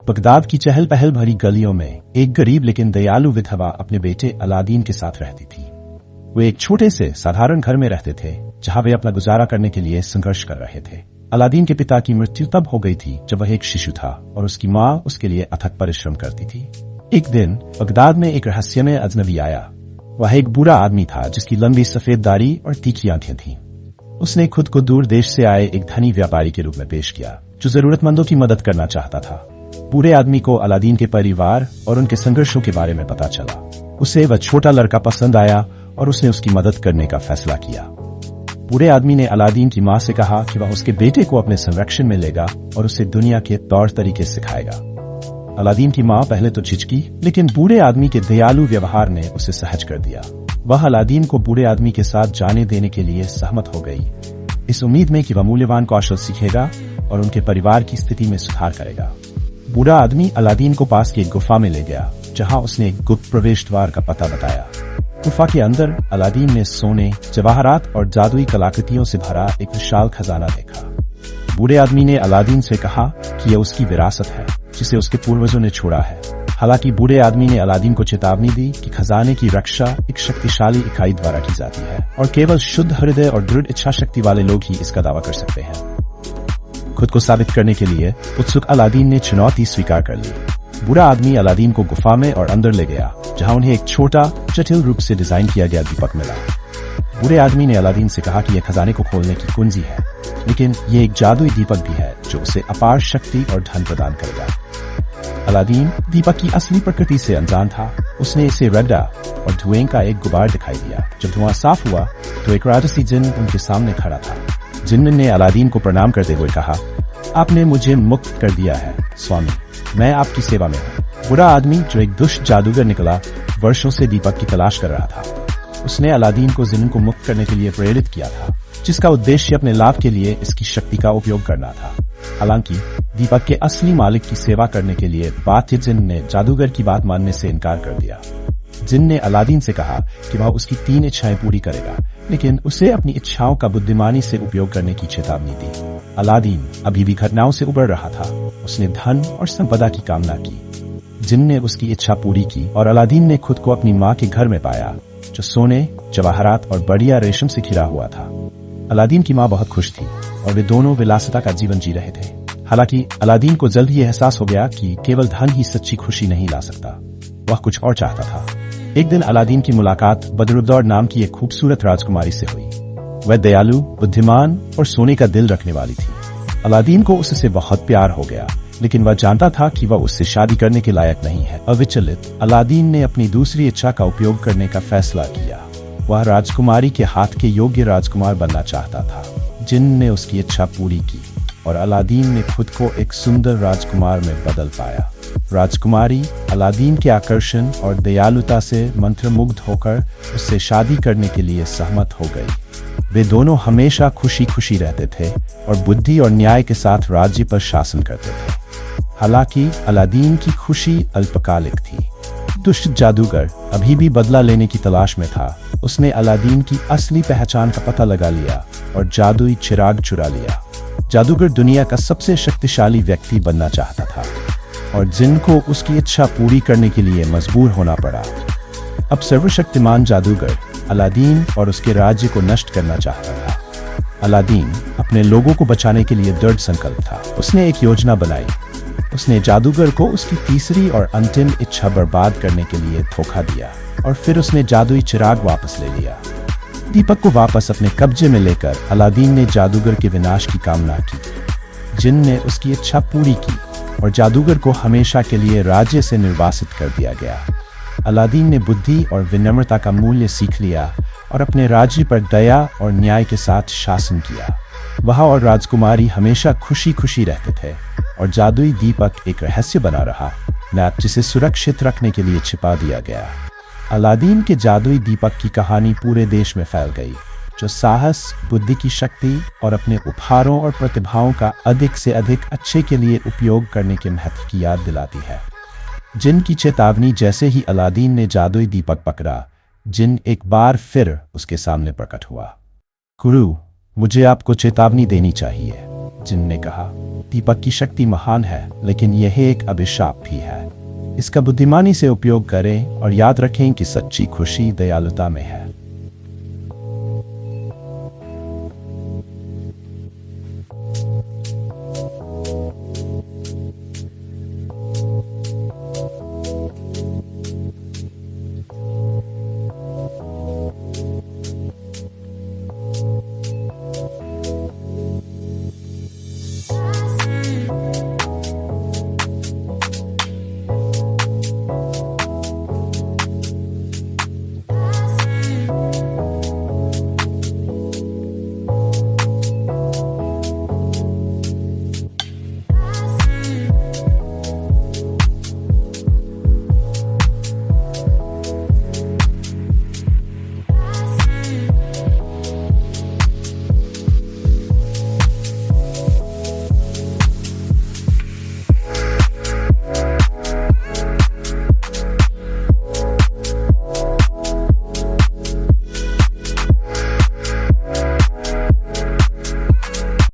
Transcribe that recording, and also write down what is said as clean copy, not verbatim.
Baghdad की चहल पहल भरी गलियों में एक गरीब लेकिन दयालु विधवा अपने बेटे अलादीन के साथ रहती थी। वे एक छोटे से साधारण घर में रहते थे जहां वे अपना गुजारा करने के लिए संघर्ष कर रहे थे। अलादीन के पिता की मृत्यु तब हो गई थी जब वह एक शिशु था और उसकी माँ उसके लिए अथक परिश्रम करती थी। एक दिन बगदाद में एक रहस्यमय अजनबी आया। वह एक बूढ़ा आदमी था जिसकी लंबी सफेद दाढ़ी और तीखी आंखें थीं। उसने खुद को दूर देश से आए एक धनी व्यापारी के रूप में पेश किया जो जरूरतमंदों की मदद करना चाहता था। बूढ़े आदमी को अलादीन के परिवार और उनके संघर्षों के बारे में पता चला। उसे वह छोटा लड़का पसंद आया और उसने उसकी मदद करने का फैसला किया। बूढ़े आदमी ने अलादीन की मां से कहा कि वह उसके बेटे को अपने संरक्षण में लेगा और उसे दुनिया के तौर तरीके सिखाएगा। अलादीन की मां पहले तो झिझकी, लेकिन बूढ़े आदमी के दयालु व्यवहार ने उसे सहज कर दिया। वह अलादीन को बूढ़े आदमी के साथ जाने देने के लिए सहमत हो गई, इस उम्मीद में कि वह मूल्यवान कौशल सीखेगा और उनके परिवार की स्थिति में सुधार करेगा। बूढ़ा आदमी अलादीन को पास की एक गुफा में ले गया जहां उसने एक गुप्त प्रवेश द्वार का पता बताया। गुफा के अंदर अलादीन ने सोने, जवाहरात और जादुई कलाकृतियों से भरा एक विशाल खजाना देखा। बूढ़े आदमी ने अलादीन से कहा कि यह उसकी विरासत है जिसे उसके पूर्वजों ने छोड़ा है। हालांकि बूढ़े आदमी ने अलादीन को चेतावनी दी कि खजाने की रक्षा एक शक्तिशाली इकाई द्वारा की जाती है और केवल शुद्ध हृदय और दृढ़ इच्छा शक्ति वाले लोग ही इसका दावा कर सकते हैं। खुद को साबित करने के लिए उत्सुक अलादीन ने चुनौती स्वीकार कर ली। बूढ़ा आदमी अलादीन को गुफा में और अंदर ले गया जहां उन्हें एक छोटा, जटिल रूप से डिजाइन किया गया दीपक मिला। बूढ़े आदमी ने अलादीन से कहा कि यह खजाने को खोलने की कुंजी है, लेकिन यह एक जादुई दीपक भी है जो उसे अपार शक्ति और धन प्रदान करेगा। अलादीन दीपक की असली प्रकृति से अनजान था। उसने इसे रगड़ा और धुएं का एक गुबार दिखाई दिया। जब धुआं साफ हुआ तो एक राजसी जिन्न उनके सामने खड़ा था। जिन्न ने अलादीन को प्रणाम करते हुए कहा, आपने मुझे मुक्त कर दिया है स्वामी, मैं आपकी सेवा में हूँ। बुरा आदमी, जो एक दुष्ट जादूगर निकला, वर्षों से दीपक की तलाश कर रहा था। उसने अलादीन को जिन्न को मुक्त करने के लिए प्रेरित किया था, जिसका उद्देश्य अपने लाभ के लिए इसकी शक्ति का उपयोग करना था। हालांकि दीपक के असली मालिक की सेवा करने के लिए बाध्य जिन्न ने जादूगर की बात मानने से इनकार कर दिया। जिन्न ने अलादीन से कहा कि वह उसकी 3 इच्छाएं पूरी करेगा, लेकिन उसे अपनी इच्छाओं का बुद्धिमानी से उपयोग करने की चेतावनी दी। अलादीन अभी भी घटनाओं से उबर रहा था। उसने धन और संपदा की कामना की। जिन्न ने उसकी इच्छा पूरी की और अलादीन ने खुद को अपनी मां के घर में पाया, जो सोने, जवाहरात और बढ़िया रेशम से घिरा हुआ था। अलादीन की मां बहुत खुश थी और वे दोनों विलासिता का जीवन जी रहे थे। हालांकि अलादीन को जल्द ही एहसास हो गया कि केवल धन ही सच्ची खुशी नहीं ला सकता। वह कुछ और चाहता था। एक दिन अलादीन की मुलाकात बदरुद्दौर नाम की एक खूबसूरत राजकुमारी से हुई। वह दयालु, बुद्धिमान और सोने का दिल रखने वाली थी। अलादीन को उससे बहुत प्यार हो गया, लेकिन वह जानता था कि वह उससे शादी करने के लायक नहीं है। अविचलित अलादीन ने अपनी दूसरी इच्छा का उपयोग करने का फैसला किया। वह राजकुमारी के हाथ के योग्य राजकुमार बनना चाहता था। जिन्न ने उसकी इच्छा पूरी की और अलादीन ने खुद को एक सुंदर राजकुमार में बदल पाया। राजकुमारी अलादीन के आकर्षण और दयालुता से मंत्रमुग्ध होकर उससे शादी करने के लिए सहमत हो गई। वे दोनों हमेशा खुशी खुशी रहते थे और बुद्धि और न्याय के साथ राज्य पर शासन करते थे। हालांकि अलादीन की खुशी अल्पकालिक थी। दुष्ट जादूगर अभी भी बदला लेने की तलाश में था। उसने अलादीन की असली पहचान का पता लगा लिया और जादुई चिराग चुरा लिया। जादूगर दुनिया का सबसे शक्तिशाली व्यक्ति बनना चाहता था और जिन्न को उसकी इच्छा पूरी करने के लिए मजबूर होना पड़ा। अब सर्वशक्तिमान जादूगर अलादीन और उसके राज्य को नष्ट करना चाहता था। अलादीन अपने लोगों को बचाने के लिए दृढ़ संकल्प था। उसने एक योजना बनाई। उसने जादूगर को उसकी तीसरी और अंतिम इच्छा बर्बाद करने के लिए धोखा दिया और फिर उसने जादुई चिराग वापस ले लिया। दीपक को वापस अपने कब्जे में लेकर अलादीन ने जादूगर के विनाश की कामना की। जिन्न ने उसकी इच्छा पूरी की और जादूगर को हमेशा के लिए राज्य से निर्वासित कर दिया गया। अलादीन ने बुद्धि और विनम्रता का मूल्य सीख लिया और अपने राज्य पर दया और न्याय के साथ शासन किया। वह और राजकुमारी हमेशा खुशी खुशी रहते थे और जादुई दीपक एक रहस्य बना रहा, मैप जिसे सुरक्षित रखने के लिए छिपा दिया गया। अलादीन के जादुई दीपक की कहानी पूरे देश में फैल गई, जो साहस, बुद्धि की शक्ति और अपने उपहारों और प्रतिभाओं का अधिक से अधिक अच्छे के लिए उपयोग करने के महत्व की याद दिलाती है। जिन्न की चेतावनी जैसे ही अलादीन ने जादुई दीपक पकड़ा, जिन्न एक बार फिर उसके सामने प्रकट हुआ। गुरु, मुझे आपको चेतावनी देनी चाहिए, जिन्न ने कहा। दीपक की शक्ति महान है, लेकिन यह एक अभिशाप भी है। इसका बुद्धिमानी से उपयोग करें और याद रखें कि सच्ची खुशी दयालुता में है।